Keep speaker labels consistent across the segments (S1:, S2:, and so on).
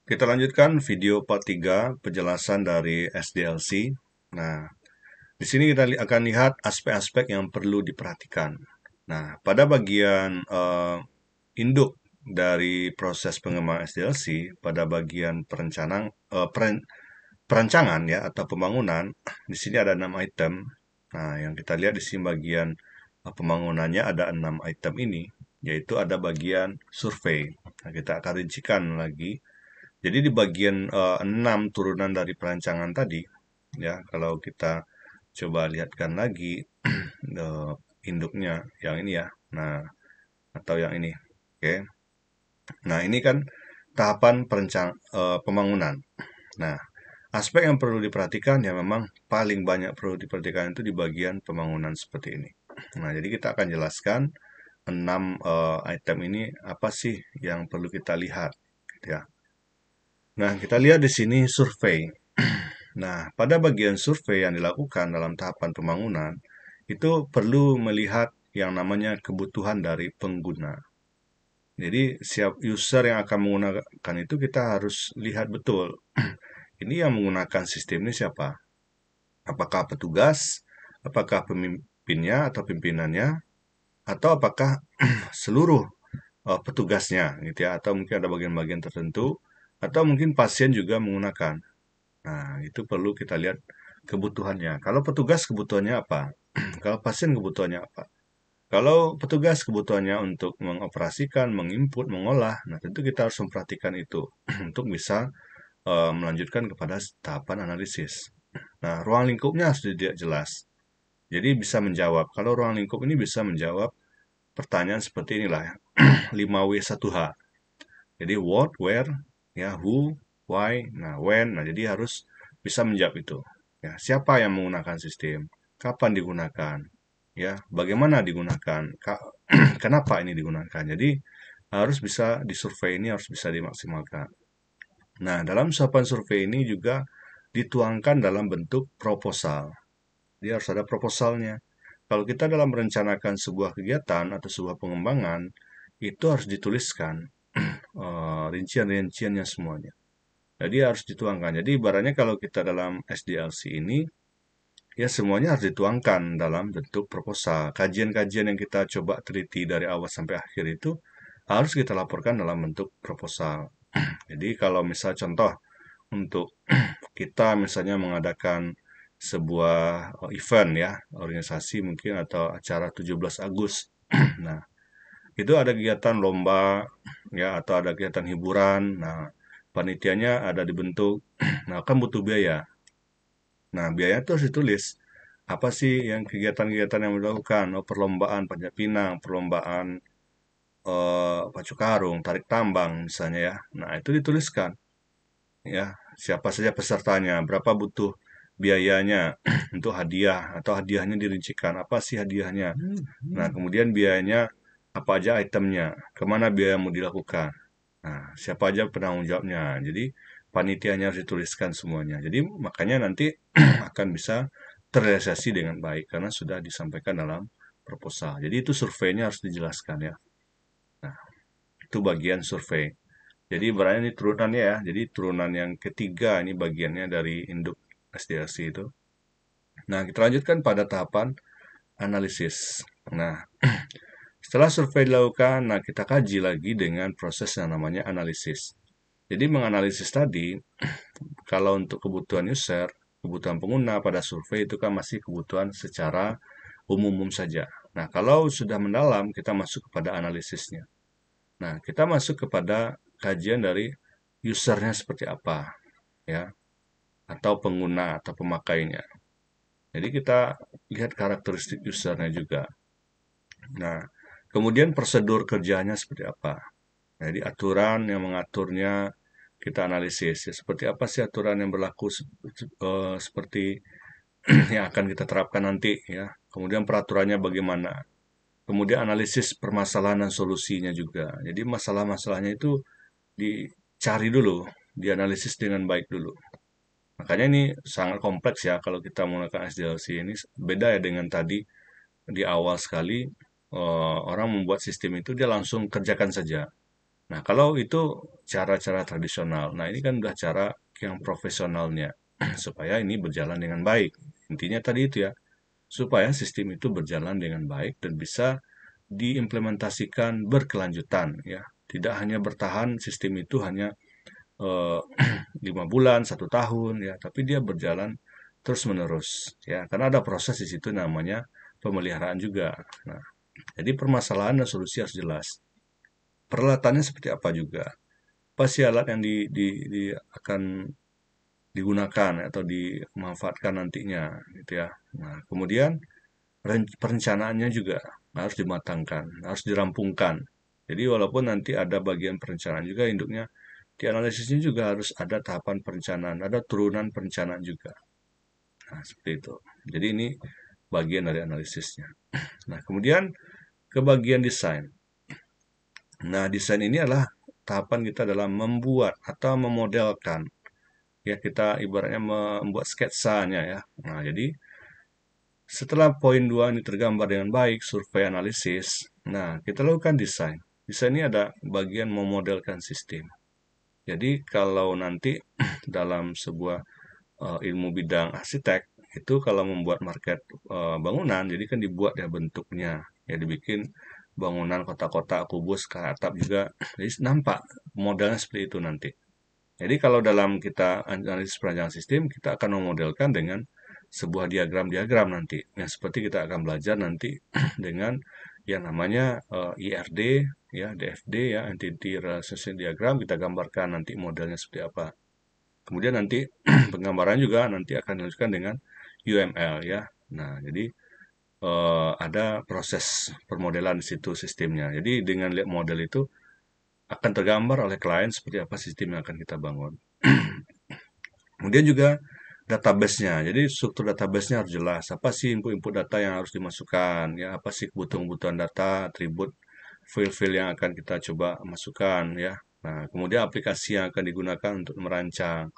S1: Kita lanjutkan video part 3 penjelasan dari SDLC. Nah, di sini kita akan lihat aspek-aspek yang perlu diperhatikan. Nah, pada bagian induk dari proses pengembangan SDLC, pada bagian perancangan ya atau pembangunan, di sini ada 6 item. Nah, yang kita lihat di sini bagian pembangunannya ada 6 item ini, yaitu ada bagian survei. Nah, kita akan rincikan lagi. Jadi di bagian 6 turunan dari perancangan tadi, ya kalau kita coba lihatkan lagi eh, induknya yang ini ya, nah atau yang ini, oke. Nah ini kan tahapan pembangunan. Nah aspek yang perlu diperhatikan ya memang paling banyak perlu diperhatikan itu di bagian pembangunan seperti ini. Nah jadi kita akan jelaskan 6 item ini apa sih yang perlu kita lihat, gitu ya. Nah, kita lihat di sini survei. Nah, pada bagian survei yang dilakukan dalam tahapan pembangunan, itu perlu melihat yang namanya kebutuhan dari pengguna. Jadi, siap user yang akan menggunakan itu kita harus lihat betul. Ini yang menggunakan sistem ini siapa? Apakah petugas? Apakah pemimpinnya atau pimpinannya? Atau apakah seluruh petugasnya gitu ya? Atau mungkin ada bagian-bagian tertentu? Atau mungkin pasien juga menggunakan. Nah, itu perlu kita lihat kebutuhannya. Kalau petugas kebutuhannya apa? Kalau pasien kebutuhannya apa? Kalau petugas kebutuhannya untuk mengoperasikan, menginput, mengolah, nah tentu kita harus memperhatikan itu untuk bisa melanjutkan kepada tahapan analisis. Nah, ruang lingkupnya harus tidak jelas. Jadi bisa menjawab. Kalau ruang lingkup ini bisa menjawab pertanyaan seperti inilah ya. 5W1H. Jadi what, where, ya, who, why, nah when. Nah, jadi harus bisa menjawab itu. Ya, siapa yang menggunakan sistem? Kapan digunakan? Ya, bagaimana digunakan? Kenapa ini digunakan? Jadi harus bisa disurvei, ini harus bisa dimaksimalkan. Nah, dalam suapan survei ini juga dituangkan dalam bentuk proposal. Dia harus ada proposalnya. Kalau kita dalam merencanakan sebuah kegiatan atau sebuah pengembangan, itu harus dituliskan rincian-rinciannya semuanya. Jadi harus dituangkan. Jadi ibaratnya kalau kita dalam SDLC ini, ya semuanya harus dituangkan dalam bentuk proposal. Kajian-kajian yang kita coba teliti dari awal sampai akhir itu harus kita laporkan dalam bentuk proposal. Jadi kalau misal contoh untuk kita misalnya mengadakan sebuah event ya, organisasi mungkin atau acara 17 Agustus. Nah, itu ada kegiatan lomba ya atau ada kegiatan hiburan. Nah, panitianya ada dibentuk. Nah, kan butuh biaya. Nah, biaya itu harus ditulis. Apa sih yang kegiatan-kegiatan yang dilakukan? Oh, perlombaan panjat pinang, perlombaan pacu karung, tarik tambang misalnya ya. Nah, itu dituliskan ya. Siapa saja pesertanya, berapa butuh biayanya untuk hadiah atau hadiahnya dirincikan. Apa sih hadiahnya? Nah, kemudian biayanya apa aja itemnya, kemana biaya mau dilakukan. Nah, siapa aja penanggung jawabnya. Jadi, panitianya harus dituliskan semuanya. Jadi, makanya nanti akan bisa terrealisasi dengan baik karena sudah disampaikan dalam proposal. Jadi, itu surveinya harus dijelaskan ya. Nah, itu bagian survei. Jadi, berarti ini turunannya ya. Jadi, turunan yang ketiga ini bagiannya dari induk SDLC itu. Nah, kita lanjutkan pada tahapan analisis. Nah, setelah survei dilakukan, nah kita kaji lagi dengan proses yang namanya analisis. Jadi menganalisis tadi, kalau untuk kebutuhan user, kebutuhan pengguna pada survei itu kan masih kebutuhan secara umum-umum saja. Nah, kalau sudah mendalam, kita masuk kepada analisisnya. Nah, kita masuk kepada kajian dari usernya seperti apa, ya, atau pengguna atau pemakainya. Jadi kita lihat karakteristik usernya juga. Nah, kemudian prosedur kerjanya seperti apa. Jadi aturan yang mengaturnya kita analisis. Ya, seperti apa sih aturan yang berlaku seperti yang akan kita terapkan nanti ya. Kemudian peraturannya bagaimana. Kemudian analisis permasalahan dan solusinya juga. Jadi masalah-masalahnya itu dicari dulu, dianalisis dengan baik dulu. Makanya ini sangat kompleks ya kalau kita menggunakan SDLC ini beda ya dengan tadi di awal sekali orang membuat sistem itu dia langsung kerjakan saja. Nah, kalau itu cara-cara tradisional. Nah, ini kan udah cara yang profesionalnya supaya ini berjalan dengan baik. Intinya tadi itu ya, supaya sistem itu berjalan dengan baik dan bisa diimplementasikan berkelanjutan ya. Tidak hanya bertahan sistem itu hanya eh, 5 bulan, 1 tahun ya, tapi dia berjalan terus menerus ya, karena ada proses di situ namanya pemeliharaan juga. Nah, jadi permasalahan dan solusi harus jelas. Peralatannya seperti apa juga? Apa sih alat yang akan digunakan atau dimanfaatkan nantinya gitu ya. Nah, kemudian perencanaannya juga harus dimatangkan, harus dirampungkan. Jadi walaupun nanti ada bagian perencanaan juga induknya, di analisisnya juga harus ada tahapan perencanaan, ada turunan perencanaan juga. Nah, seperti itu. Jadi ini bagian dari analisisnya. Nah, kemudian ke bagian desain. Nah, desain ini adalah tahapan kita dalam membuat atau memodelkan. Ya, kita ibaratnya membuat sketsanya ya. Nah, jadi setelah poin 2 ini tergambar dengan baik, survei analisis, nah kita lakukan desain. Desain ini ada bagian memodelkan sistem. Jadi kalau nanti dalam sebuah ilmu bidang arsitek, itu kalau membuat market bangunan, jadi kan dibuat ya bentuknya, ya dibikin bangunan kotak-kotak, kubus, ke atap juga, jadi nampak modelnya seperti itu nanti. Jadi kalau dalam kita analisis perancangan sistem, kita akan memodelkan dengan sebuah diagram-diagram nanti. Yang seperti kita akan belajar nanti dengan yang namanya IRD, ya, DFD, ya, Entity Relationship Diagram, kita gambarkan nanti modelnya seperti apa. Kemudian nanti penggambaran juga nanti akan dilanjutkan dengan UML, ya. Nah, jadi ada proses permodelan di situ sistemnya. Jadi dengan lihat model itu akan tergambar oleh klien seperti apa sistem yang akan kita bangun. Kemudian juga database-nya. Jadi struktur database-nya harus jelas. Apa sih input-input data yang harus dimasukkan? Ya, apa sih kebutuhan-kebutuhan data, atribut, file-file yang akan kita coba masukkan ya. Nah, kemudian aplikasi yang akan digunakan untuk merancang.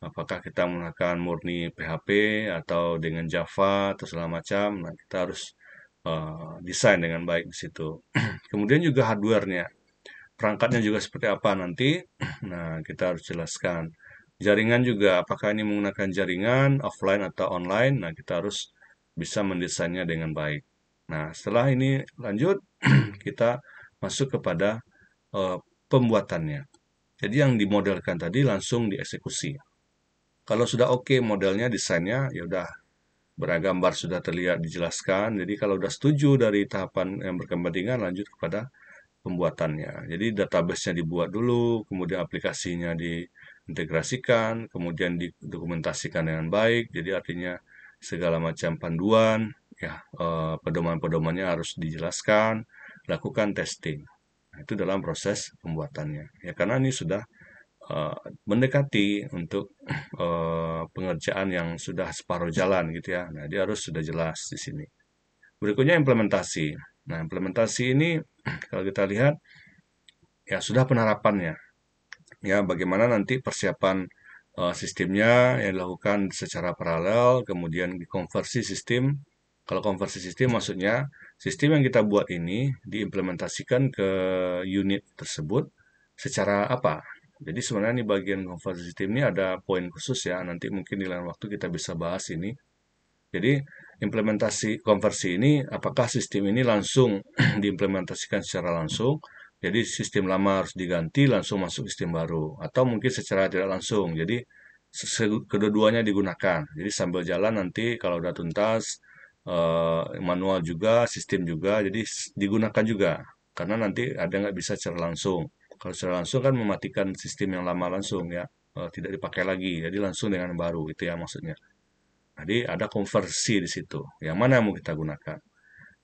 S1: Apakah kita menggunakan murni PHP atau dengan Java atau segala macam. Nah, kita harus desain dengan baik di situ. Kemudian juga hardware-nya. Perangkatnya juga seperti apa nanti. Nah, kita harus jelaskan. Jaringan juga, apakah ini menggunakan jaringan offline atau online. Nah, kita harus bisa mendesainnya dengan baik. Nah, setelah ini lanjut, kita masuk kepada eh, pembuatannya. Jadi yang dimodelkan tadi langsung dieksekusi. Kalau sudah oke modelnya, desainnya, ya udah bergambar sudah terlihat dijelaskan. Jadi kalau sudah setuju dari tahapan yang berkepentingan, lanjut kepada pembuatannya. Jadi database-nya dibuat dulu, kemudian aplikasinya diintegrasikan, kemudian didokumentasikan dengan baik. Jadi artinya segala macam panduan, ya pedoman-pedomannya harus dijelaskan, lakukan testing. Nah, itu dalam proses pembuatannya. Ya karena ini sudah eh, mendekati untuk pengerjaan yang sudah separuh jalan gitu ya. Nah, dia harus sudah jelas di sini. Berikutnya implementasi. Nah, implementasi ini kalau kita lihat ya sudah penerapannya. Ya, bagaimana nanti persiapan sistemnya yang dilakukan secara paralel, kemudian dikonversi sistem. Kalau konversi sistem maksudnya sistem yang kita buat ini diimplementasikan ke unit tersebut secara apa? Jadi sebenarnya di bagian konversi sistem ini ada poin khusus ya. Nanti mungkin di lain waktu kita bisa bahas ini. Jadi implementasi konversi ini, apakah sistem ini langsung diimplementasikan secara langsung, jadi sistem lama harus diganti, langsung masuk sistem baru, atau mungkin secara tidak langsung, jadi kedua-duanya digunakan. Jadi sambil jalan nanti kalau udah tuntas, manual juga, sistem juga, jadi digunakan juga, karena nanti ada nggak bisa secara langsung. Kalau secara langsung kan mematikan sistem yang lama langsung ya, tidak dipakai lagi, jadi langsung dengan yang baru, itu ya maksudnya. Jadi ada konversi di situ. Yang mana yang mau kita gunakan?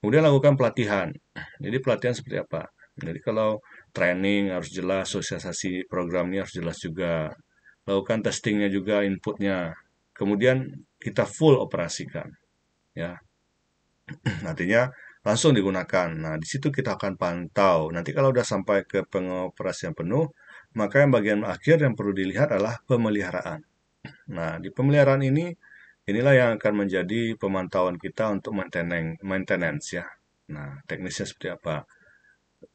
S1: Kemudian lakukan pelatihan. Jadi pelatihan seperti apa? Jadi kalau training harus jelas, sosialisasi programnya harus jelas juga. Lakukan testingnya juga, inputnya. Kemudian kita full operasikan. Ya, nantinya langsung digunakan. Nah, di situ kita akan pantau. Nanti kalau udah sampai ke pengoperasian penuh, maka yang bagian akhir yang perlu dilihat adalah pemeliharaan. Nah, di pemeliharaan ini inilah yang akan menjadi pemantauan kita untuk maintenance ya. Nah, teknisnya seperti apa?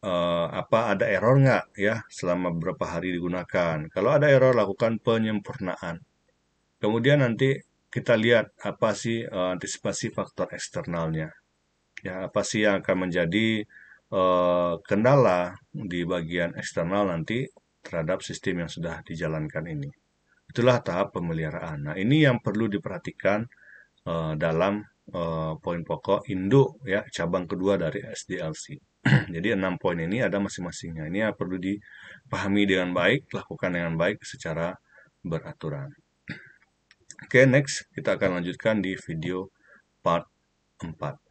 S1: ada error nggak ya selama beberapa hari digunakan. Kalau ada error, lakukan penyempurnaan. Kemudian nanti kita lihat apa sih antisipasi faktor eksternalnya. Ya, apa sih yang akan menjadi kendala di bagian eksternal nanti terhadap sistem yang sudah dijalankan ini. Itulah tahap pemeliharaan. Nah, ini yang perlu diperhatikan dalam poin pokok induk ya cabang kedua dari SDLC. Jadi 6 poin ini ada masing-masingnya. Ini yang perlu dipahami dengan baik, lakukan dengan baik secara beraturan. Oke, next kita akan lanjutkan di video part 4.